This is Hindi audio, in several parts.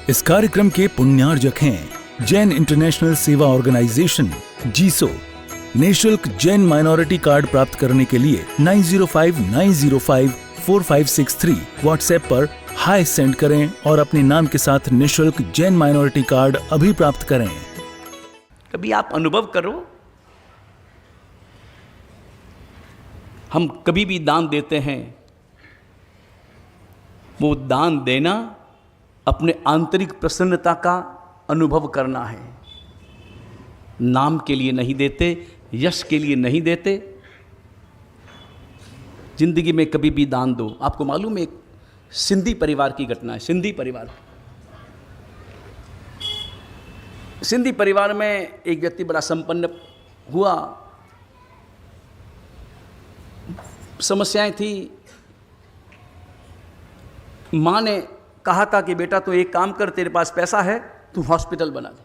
इस कार्यक्रम के पुण्यार्जक हैं जैन इंटरनेशनल सेवा ऑर्गेनाइजेशन जीसो। निःशुल्क जैन माइनॉरिटी कार्ड प्राप्त करने के लिए 9059054563 व्हाट्सएप पर हाय सेंड करें और अपने नाम के साथ निःशुल्क जैन माइनॉरिटी कार्ड अभी प्राप्त करें। कभी आप अनुभव करो, हम कभी भी दान देते हैं, वो दान देना अपने आंतरिक प्रसन्नता का अनुभव करना है। नाम के लिए नहीं देते, यश के लिए नहीं देते। जिंदगी में कभी भी दान दो। आपको मालूम है, एक सिंधी परिवार की घटना है। सिंधी परिवार में एक व्यक्ति बड़ा संपन्न हुआ, समस्याएं थी। माँ ने कहा था कि बेटा तू एक काम कर, तेरे पास पैसा है, तू हॉस्पिटल बना दे।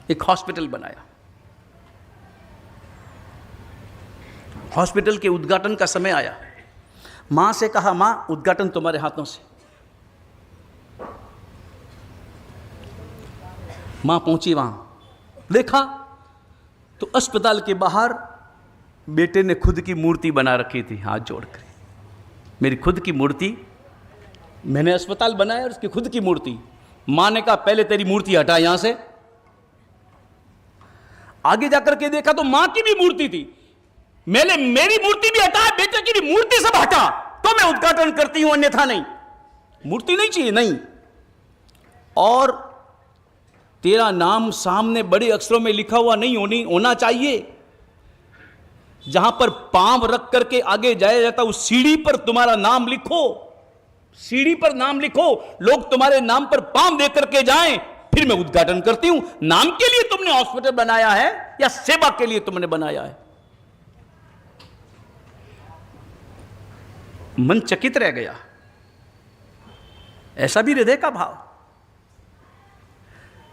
एक हॉस्पिटल बनाया। हॉस्पिटल के उद्घाटन का समय आया। माँ से कहा, माँ उद्घाटन तुम्हारे हाथों से। माँ पहुंची वहां, देखा तो अस्पताल के बाहर बेटे ने खुद की मूर्ति बना रखी थी, हाथ जोड़कर। मेरी खुद की मूर्ति, मैंने अस्पताल बनाया और उसकी खुद की मूर्ति। मां ने कहा पहले तेरी मूर्ति हटा यहां से। आगे जाकर के देखा तो मां की भी मूर्ति थी। मैंने मेरी मूर्ति भी हटा, बेटे की भी मूर्ति सब हटा, तो मैं उद्घाटन करती हूं, अन्यथा नहीं। मूर्ति नहीं चाहिए, नहीं। और तेरा नाम सामने बड़े अक्षरों में लिखा हुआ नहीं होना चाहिए। जहां पर पांव रख करके आगे जाया जाता, उस सीढ़ी पर तुम्हारा नाम लिखो। सीढ़ी पर नाम लिखो, लोग तुम्हारे नाम पर पांव दे करके जाएं, फिर मैं उद्घाटन करती हूं। नाम के लिए तुमने हॉस्पिटल बनाया है या सेवा के लिए तुमने बनाया है? मन चकित रह गया। ऐसा भी हृदय का भाव।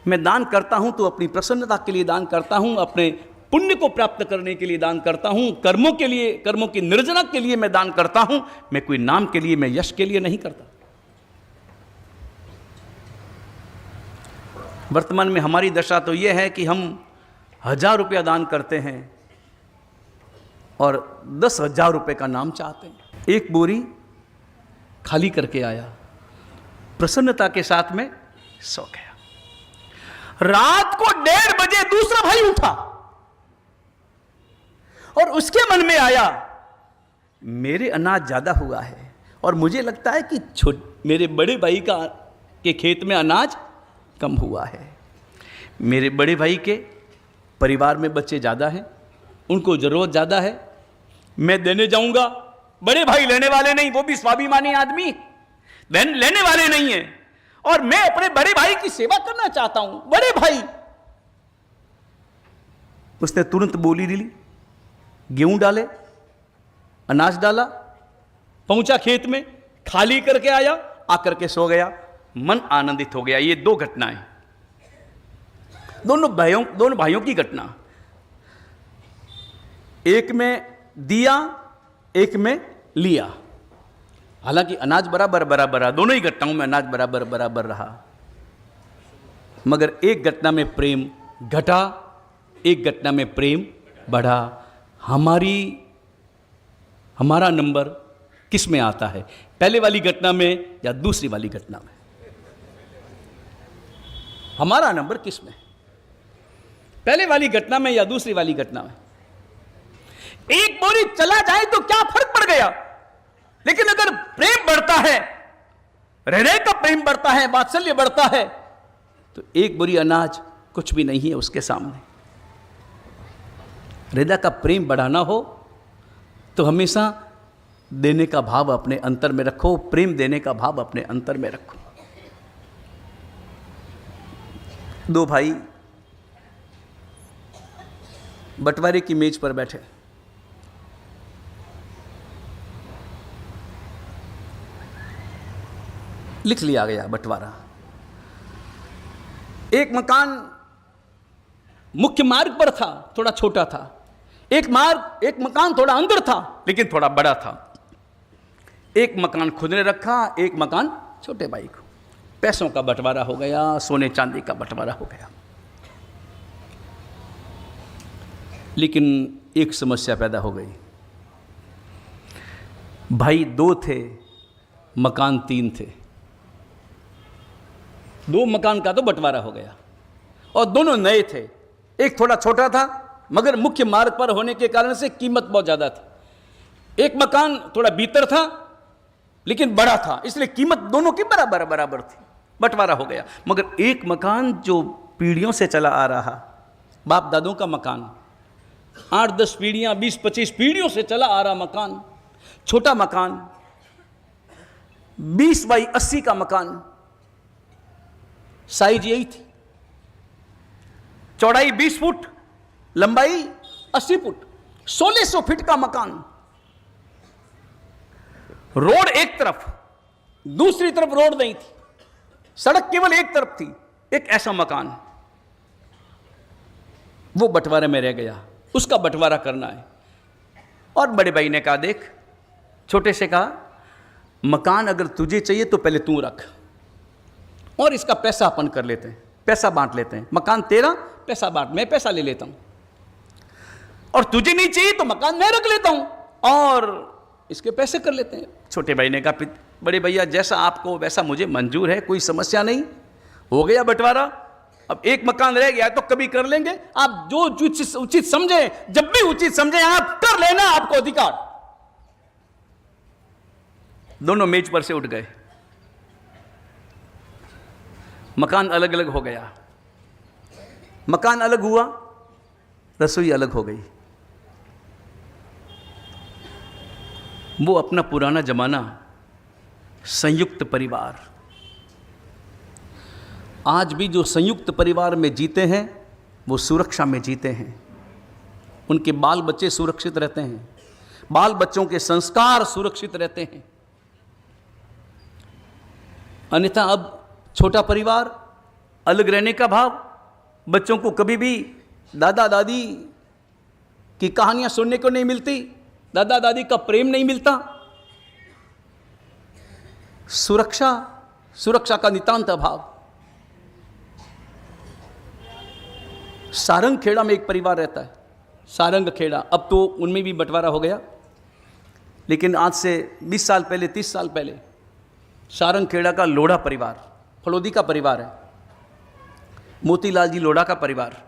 मैं दान करता हूं तो अपनी प्रसन्नता के लिए दान करता हूं, अपने पुण्य को प्राप्त करने के लिए दान करता हूं, कर्मों के लिए, कर्मों की निर्जना के लिए मैं दान करता हूं। मैं कोई नाम के लिए, मैं यश के लिए नहीं करता। वर्तमान में हमारी दशा तो यह है कि हम 1000 रुपया दान करते हैं और 10,000 रुपये का नाम चाहते हैं। एक बोरी खाली करके आया, प्रसन्नता के साथ में सो गया। रात को 1:30 बजे दूसरा भाई उठा और उसके मन में आया, मेरे अनाज ज्यादा हुआ है और मुझे लगता है कि मेरे बड़े भाई के खेत में अनाज कम हुआ है। मेरे बड़े भाई के परिवार में बच्चे ज्यादा हैं, उनको जरूरत ज्यादा है। मैं देने जाऊंगा, बड़े भाई लेने वाले नहीं, वो भी स्वाभिमानी आदमी, लेने वाले नहीं है। और मैं अपने बड़े भाई की सेवा करना चाहता हूं। बड़े भाई, उसने तुरंत बोली ली, गेहूं डाले, अनाज डाला, पहुंचा खेत में, खाली करके आया, आकर के सो गया। मन आनंदित हो गया। ये 2 घटनाएं, दोनों भाइयों की घटना। एक में दिया, एक में लिया। हालांकि अनाज बराबर, दोनों ही घटनाओं में अनाज बराबर रहा, मगर एक घटना में प्रेम घटा, एक घटना में प्रेम बढ़ा। हमारा नंबर किस में आता है, पहले वाली घटना में या दूसरी वाली घटना में? हमारा नंबर किस में, पहले वाली घटना में या दूसरी वाली घटना में? एक बोरी चला जाए तो क्या फर्क पड़ गया, लेकिन अगर प्रेम बढ़ता है, हृदय का प्रेम बढ़ता है, वात्सल्य बढ़ता है, तो एक बोरी अनाज कुछ भी नहीं है उसके सामने। हृदय का प्रेम बढ़ाना हो तो हमेशा देने का भाव अपने अंतर में रखो, प्रेम देने का भाव अपने अंतर में रखो। 2 भाई बंटवारे की मेज पर बैठे। लिख लिया गया बंटवारा। एक मकान मुख्य मार्ग पर था, थोड़ा छोटा था। एक मकान थोड़ा अंदर था, लेकिन थोड़ा बड़ा था। एक मकान खुद ने रखा, एक मकान छोटे भाई को। पैसों का बंटवारा हो गया, सोने चांदी का बंटवारा हो गया। लेकिन एक समस्या पैदा हो गई। भाई 2 थे, मकान 3 थे। 2 मकान का तो बंटवारा हो गया और दोनों नए थे। एक थोड़ा छोटा था मगर मुख्य मार्ग पर होने के कारण से कीमत बहुत ज़्यादा थी। एक मकान थोड़ा भीतर था लेकिन बड़ा था, इसलिए कीमत दोनों की बराबर बराबर थी। बंटवारा हो गया। मगर एक मकान जो पीढ़ियों से चला आ रहा, बाप दादों का मकान, 8-10 पीढ़ियां, 20-25 पीढ़ियों से चला आ रहा मकान, छोटा मकान, 20 बाई 80 का मकान, साइज यही थी, चौड़ाई 20 फुट, लंबाई 80 फुट, 1600 फीट का मकान। रोड एक तरफ, दूसरी तरफ रोड नहीं थी, सड़क केवल एक तरफ थी। एक ऐसा मकान वो बंटवारे में रह गया, उसका बंटवारा करना है। और बड़े भाई ने कहा, देख, छोटे से कहा, मकान अगर तुझे चाहिए तो पहले तू रख और इसका पैसा अपन कर लेते हैं, पैसा बांट लेते हैं। मकान तेरा, पैसा बांट, मैं पैसा ले लेता हूं। और तुझे नहीं चाहिए तो मकान मैं रख लेता हूं और इसके पैसे कर लेते हैं। छोटे भाई ने कहा, बड़े भैया जैसा आपको वैसा मुझे मंजूर है, कोई समस्या नहीं। हो गया बंटवारा। अब एक मकान रह गया तो कभी कर लेंगे। आप जो उचित समझे, जब भी उचित समझे आप कर लेना, आपको अधिकार। दोनों मेज पर से उठ गए, मकान अलग अलग हो गया। मकान अलग हुआ, रसोई अलग हो गई। वो अपना पुराना जमाना, संयुक्त परिवार। आज भी जो संयुक्त परिवार में जीते हैं वो सुरक्षा में जीते हैं। उनके बाल बच्चे सुरक्षित रहते हैं, बाल बच्चों के संस्कार सुरक्षित रहते हैं। अन्यथा अब छोटा परिवार, अलग रहने का भाव, बच्चों को कभी भी दादा दादी की कहानियां सुनने को नहीं मिलती, दादा दादी का प्रेम नहीं मिलता। सुरक्षा का नितांत अभाव। सारंग खेड़ा में एक परिवार रहता है, सारंग खेड़ा। अब तो उनमें भी बंटवारा हो गया, लेकिन आज से 20 साल पहले, 30 साल पहले सारंग खेड़ा का लोढ़ा परिवार, फलोदी का परिवार है, मोतीलाल जी लोढ़ा का परिवार,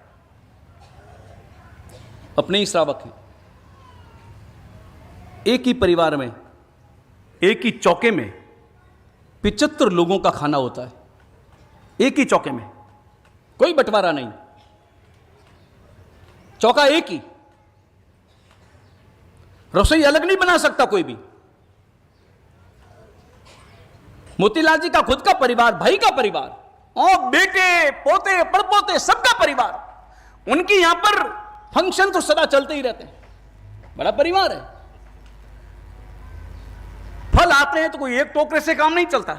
अपने ही श्रावक हैं। एक ही परिवार में, एक ही चौके में 75 लोगों का खाना होता है। एक ही चौके में, कोई बंटवारा नहीं, चौका एक ही। रसोई अलग नहीं बना सकता कोई भी। मोतीलाल जी का खुद का परिवार, भाई का परिवार और बेटे, पोते, पड़पोते, सबका परिवार। उनकी यहां पर फंक्शन तो सदा चलते ही रहते हैं, बड़ा परिवार है। फल आते हैं तो कोई एक टोकरे से काम नहीं चलता,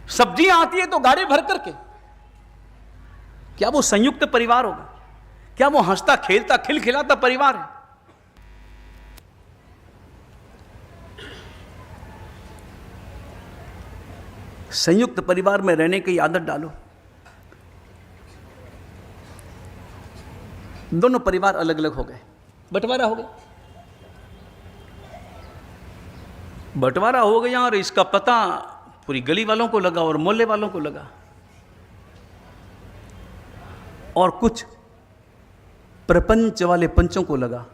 सब्जियां आती है तो गाड़ी भर करके। क्या वो संयुक्त परिवार होगा? क्या वो हंसता खेलता खिलखिलाता परिवार है? संयुक्त परिवार में रहने की आदत डालो। दोनों परिवार अलग अलग हो गए, बंटवारा हो गया। बंटवारा हो गया और इसका पता पूरी गली वालों को लगा और मोहल्ले वालों को लगा, और कुछ प्रपंच वाले पंचों को लगा।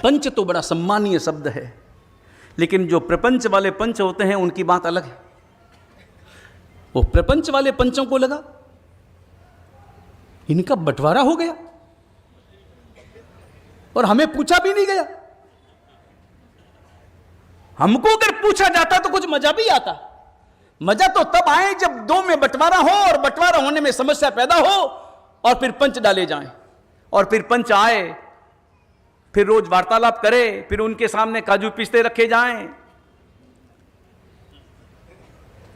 पंच तो बड़ा सम्मानीय शब्द है, लेकिन जो प्रपंच वाले पंच होते हैं उनकी बात अलग है। वो प्रपंच वाले पंचों को लगा इनका बंटवारा हो गया और हमें पूछा भी नहीं गया। हमको अगर पूछा जाता तो कुछ मजा भी आता। मजा तो तब आए जब दो में बंटवारा हो और बंटवारा होने में समस्या पैदा हो और फिर पंच डाले जाएं, और फिर पंच आए, फिर रोज वार्तालाप करे, फिर उनके सामने काजू पिस्ते रखे जाएं,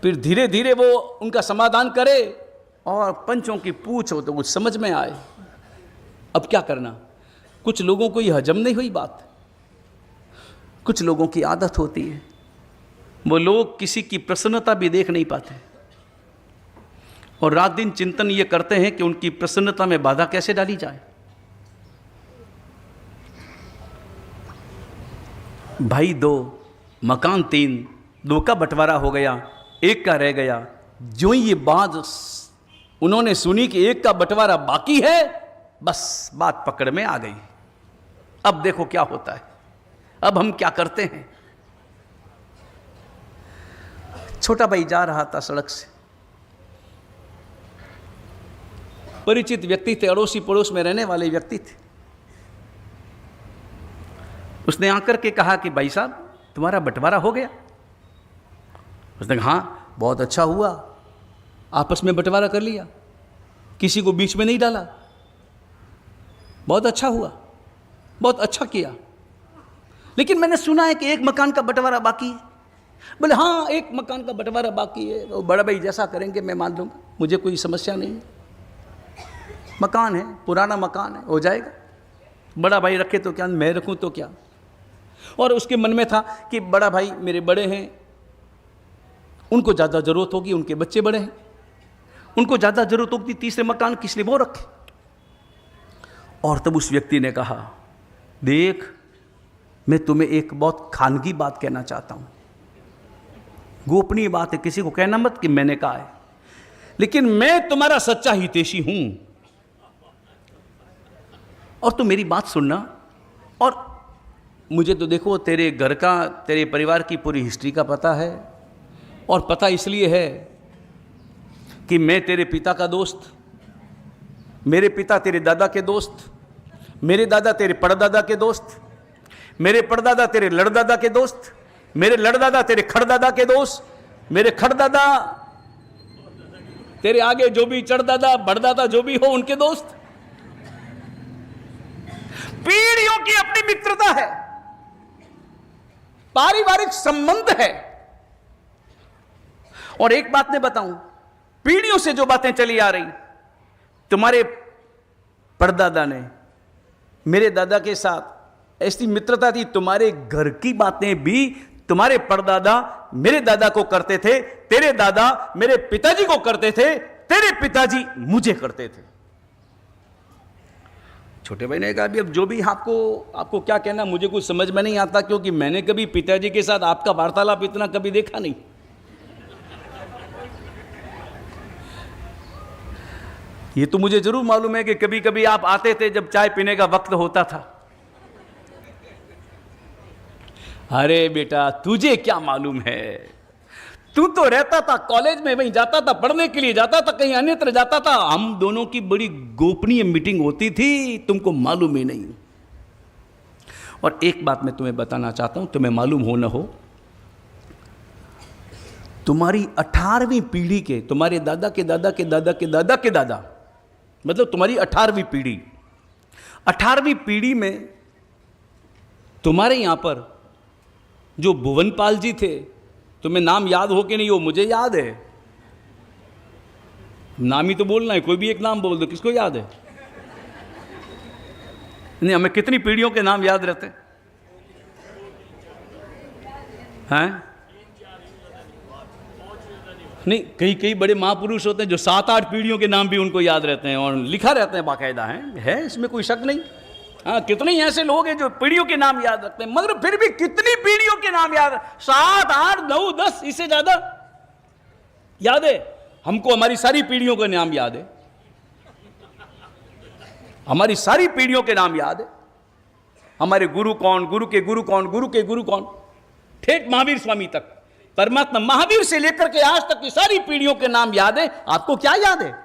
फिर धीरे धीरे वो उनका समाधान करे और पंचों की पूछ हो तो कुछ समझ में आए। अब क्या करना? कुछ लोगों को ये हजम नहीं हुई बात, कुछ लोगों की आदत होती है, वो लोग किसी की प्रसन्नता भी देख नहीं पाते और रात दिन चिंतन ये करते हैं कि उनकी प्रसन्नता में बाधा कैसे डाली जाए। भाई 2, मकान 3, 2 का बंटवारा हो गया, 1 का रह गया। जो ही ये बात उन्होंने सुनी कि 1 का बंटवारा बाकी है, बस बात पकड़ में आ गई। अब देखो क्या होता है, अब हम क्या करते हैं। छोटा भाई जा रहा था सड़क से, परिचित व्यक्ति थे, अड़ोसी पड़ोस में रहने वाले व्यक्ति थे। उसने आकर के कहा कि भाई साहब तुम्हारा बंटवारा हो गया? उसने कहा हाँ बहुत अच्छा हुआ, आपस में बंटवारा कर लिया, किसी को बीच में नहीं डाला, बहुत अच्छा हुआ, बहुत अच्छा किया। लेकिन मैंने सुना है कि 1 मकान का बंटवारा बाकी है। बोले हाँ 1 मकान का बंटवारा बाकी है, वो बड़ा भाई जैसा करेंगे मैं मान लूँगा, मुझे कोई समस्या नहीं है, मकान है, पुराना मकान है, हो जाएगा। बड़ा भाई रखे तो क्या, मैं रखूँ तो क्या। और उसके मन में था कि बड़ा भाई मेरे बड़े हैं, उनको ज़्यादा ज़रूरत होगी, उनके बच्चे बड़े हैं, उनको ज़्यादा ज़रूरत होगी, तीसरे मकान किस लिए वो रखे। और तब उस व्यक्ति ने कहा देख मैं तुम्हें एक बहुत खानगी बात कहना चाहता हूँ, गोपनीय बात है, किसी को कहना मत कि मैंने कहा है, लेकिन मैं तुम्हारा सच्चा हितैषी हूँ और तुम मेरी बात सुनना। और मुझे तो देखो तेरे घर का, तेरे परिवार की पूरी हिस्ट्री का पता है, और पता इसलिए है कि मैं तेरे पिता का दोस्त, मेरे पिता तेरे दादा के दोस्त, मेरे दादा तेरे परदादा के दोस्त, मेरे परदादा तेरे लड़दादा के दोस्त, मेरे लड़दादा तेरे खड़दादा के दोस्त, मेरे खड़दादा तेरे आगे जो भी चढ़दादा बड़दादा जो भी हो उनके दोस्त। पीढ़ियों की अपनी मित्रता है, पारिवारिक संबंध है। और एक बात मैं बताऊं, पीढ़ियों से जो बातें चली आ रही, तुम्हारे परदादा ने मेरे दादा के साथ ऐसी मित्रता थी, तुम्हारे घर की बातें भी तुम्हारे परदादा मेरे दादा को करते थे, तेरे दादा मेरे पिताजी को करते थे, तेरे पिताजी मुझे करते थे। छोटे भाई ने कहा अभी अब जो भी आपको क्या कहना मुझे कुछ समझ में नहीं आता, क्योंकि मैंने कभी पिताजी के साथ आपका वार्तालाप इतना कभी देखा नहीं। ये तो मुझे जरूर मालूम है कि कभी कभी आप आते थे जब चाय पीने का वक्त होता था। अरे बेटा तुझे क्या मालूम है, तू तो रहता था कॉलेज में, वहीं जाता था पढ़ने के लिए, जाता था कहीं अन्यत्र जाता था, हम दोनों की बड़ी गोपनीय मीटिंग होती थी, तुमको मालूम ही नहीं। और एक बात मैं तुम्हें बताना चाहता हूं, तुम्हें मालूम हो न हो, तुम्हारी 18वीं पीढ़ी के, तुम्हारे दादा के दादा के दादा के दादा के दादा, मतलब तुम्हारी 18वीं पीढ़ी, 18वीं पीढ़ी में तुम्हारे यहां पर जो भुवनपाल जी थे, तुम्हें नाम याद हो कि नहीं हो, मुझे याद है, नाम ही तो बोलना है, कोई भी एक नाम बोल दो, किसको याद है? नहीं, हमें कितनी पीढ़ियों के नाम याद रहते हैं? नहीं, कई बड़े महापुरुष होते हैं जो 7-8 पीढ़ियों के नाम भी उनको याद रहते हैं और लिखा रहते हैं बाकायदा, है इसमें कोई शक नहीं। हाँ, कितने ऐसे लोग हैं जो पीढ़ियों के नाम याद रखते हैं, मगर फिर भी कितनी पीढ़ियों के नाम याद, 7, 8, 9, 10, इससे ज्यादा याद है हमको? हमारी सारी पीढ़ियों का नाम याद है, हमारी सारी पीढ़ियों के नाम याद है। हमारे गुरु कौन, गुरु के गुरु कौन, गुरु के गुरु कौन, ठेठ महावीर स्वामी तक, परमात्मा महावीर से लेकर के आज तक की सारी पीढ़ियों के नाम याद है। आपको क्या याद है?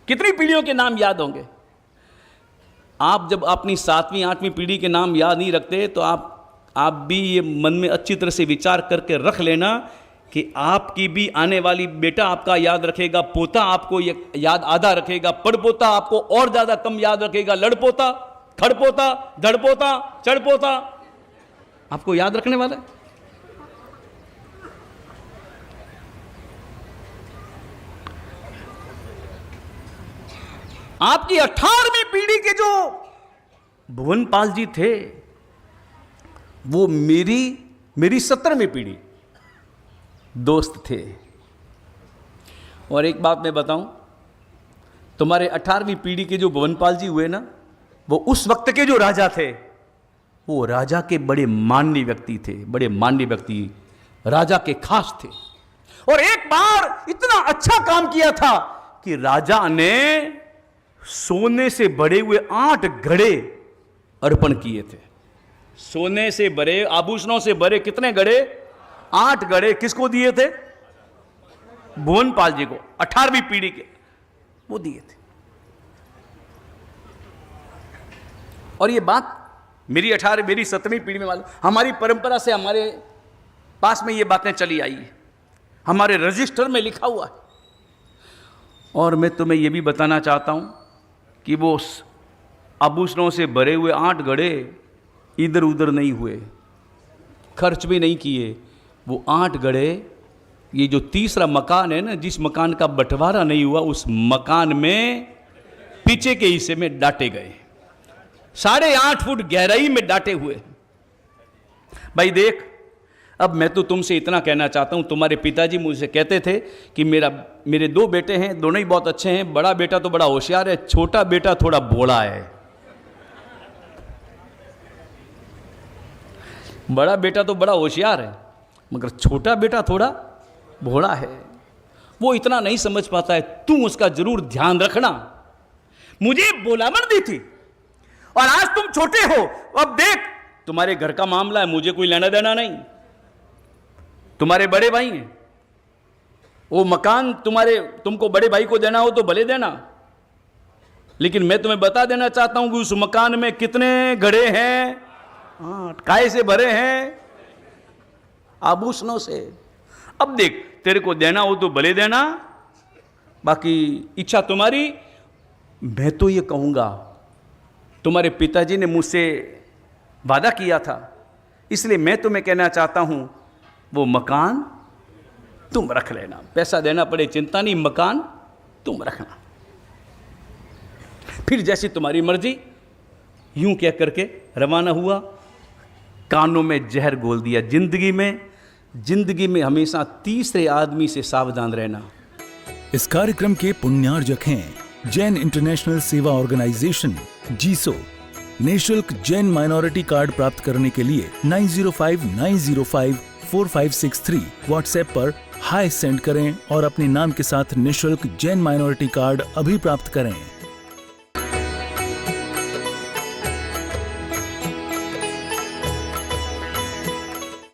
कितनी पीढ़ियों के नाम याद होंगे? आप जब अपनी 7वीं 8वीं पीढ़ी के नाम याद नहीं रखते तो आप भी ये मन में अच्छी तरह से विचार करके रख लेना कि आपकी भी आने वाली बेटा आपका याद रखेगा, पोता आपको याद आधा रखेगा, पड़पोता आपको और ज्यादा कम याद रखेगा, लड़पोता, खड़पोता, धड़पोता, चढ़पोता आपको याद रखने वाला है। आपकी 18वीं पीढ़ी के जो भुवनपाल जी थे, वो मेरी 17वीं पीढ़ी दोस्त थे। और एक बात मैं बताऊं, तुम्हारे 18वीं पीढ़ी के जो भुवनपाल जी हुए ना, वो उस वक्त के जो राजा थे, वो राजा के बड़े माननीय व्यक्ति थे, बड़े माननीय व्यक्ति राजा के खास थे। और एक बार इतना अच्छा काम किया था कि राजा ने सोने से भरे हुए 8 घड़े अर्पण किए थे। सोने से भरे, आभूषणों से भरे कितने घड़े? 8 घड़े। किसको दिए थे? भुवनपाल जी को, 18वीं पीढ़ी के वो दिए थे। और ये बात मेरी 17वीं पीढ़ी में मालूम, हमारी परंपरा से हमारे पास में ये बातें चली आई है, हमारे रजिस्टर में लिखा हुआ है। और मैं तुम्हें यह भी बताना चाहता हूं कि वो आभूषणों से भरे हुए 8 घड़े इधर उधर नहीं हुए, खर्च भी नहीं किए। वो 8 घड़े, ये जो तीसरा मकान है ना, जिस मकान का बंटवारा नहीं हुआ, उस मकान में पीछे के हिस्से में डाटे गए, 8.5 फुट गहराई में डाटे हुए। भाई देख, अब मैं तो तुमसे इतना कहना चाहता हूं, तुम्हारे पिताजी मुझसे कहते थे कि मेरे 2 बेटे हैं, दोनों ही बहुत अच्छे हैं, बड़ा बेटा तो बड़ा होशियार है, छोटा बेटा थोड़ा भोला है। बड़ा बेटा तो बड़ा होशियार है, मगर छोटा बेटा थोड़ा भोला है, वो इतना नहीं समझ पाता है, तू उसका जरूर ध्यान रखना। मुझे बोलामन दी थी, और आज तुम छोटे हो। अब देख, तुम्हारे घर का मामला है, मुझे कोई लेना देना नहीं। तुम्हारे बड़े भाई हैं, वो मकान तुमको बड़े भाई को देना हो तो भले देना, लेकिन मैं तुम्हें बता देना चाहता हूं कि उस मकान में कितने घड़े हैं? 8। काय से भरे हैं? आभूषणों से। अब देख, तेरे को देना हो तो भले देना, बाकी इच्छा तुम्हारी। मैं तो ये कहूंगा, तुम्हारे पिताजी ने मुझसे वादा किया था, इसलिए मैं तुम्हें कहना चाहता हूं, वो मकान तुम रख लेना। पैसा देना पड़े चिंता नहीं, मकान तुम रखना। फिर जैसी तुम्हारी मर्जी, यूं कह करके रवाना हुआ। कानों में जहर घोल दिया। जिंदगी में हमेशा तीसरे आदमी से सावधान रहना। इस कार्यक्रम के पुण्यार्जक हैं जैन इंटरनेशनल सेवा ऑर्गेनाइजेशन जीसो। निःशुल्क जैन माइनॉरिटी कार्ड प्राप्त करने के लिए 9059054563 व्हाट्सएप पर हाय सेंड करें और अपने नाम के साथ निःशुल्क जैन माइनॉरिटी कार्ड अभी प्राप्त करें।